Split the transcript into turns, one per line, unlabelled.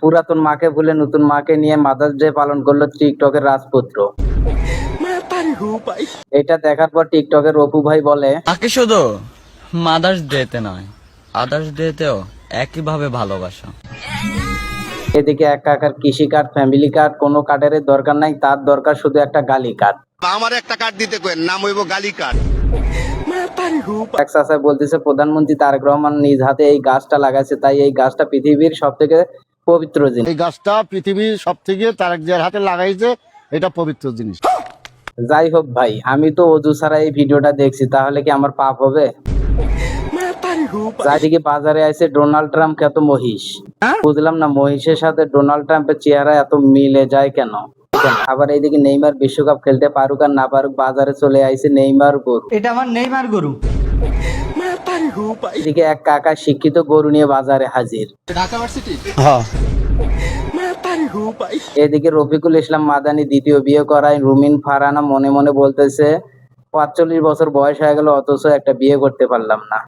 পুরাতন মাকে ভুলে নতুন মাকে নিয়ে মাদার্স ডে পালন করলো টিকটকের রাজপুত্র। এটা দেখার পর টিকটকের অপু ভাই বলে,
তাকে শুধু মাদার্স ডেতে নয়, আদার্স ডেতেও একইভাবে ভালোবাসা।
এদিকে এক কাকার কৃষি কার্ড, ফ্যামিলি কার্ড, কোনো কার্ডের দরকার নাই, তার দরকার শুধু একটা গালি কার্ড।
আমার একটা কার্ড দিতে কই, নাম হইব গালি কার্ড।
এক চাচা বলতেছে প্রধানমন্ত্রী তারেক রহমান নিজ হাতে এই গাছটা লাগাইছে, তাই এই গাছটা পৃথিবীর সব থেকে পবিত্র জিনিস।
এই গাছটা পৃথিবীর সব থেকে তারেক জিয়ার হাতে লাগাইছে, এটা পবিত্র জিনিস।
যাই হোক ভাই, আমি তো অজু ছাড়া এই ভিডিওটা দেখছি, তাহলে কি আমার পাপ হবে? চারিদিকে বাজারে আছে ডোনাল্ড ট্রাম্প খ্যাত মহিষ। বুঝলাম না মহিষের সাথে ডোনাল্ড ট্রাম্পের চেহারা এত মিলে যায় কেন। আবার এইদিকে নেইমার বিশ্বকাপ খেলতে পারুক আর না পারুক, বাজারে চলে আইছে নেইমার গরু।
এটা আমার নেইমার গরু।
এদিকে এক কাকা শিক্ষিত গরু নিয়ে বাজারে হাজির। এদিকে রফিকুল ইসলাম মাদানি দ্বিতীয় বিয়ে করায় রুমিন ফারহানা মনে মনে বলতেছে ৪৫ বছর বয়স হয়ে গেল অথচ একটা বিয়ে করতে পারলাম না।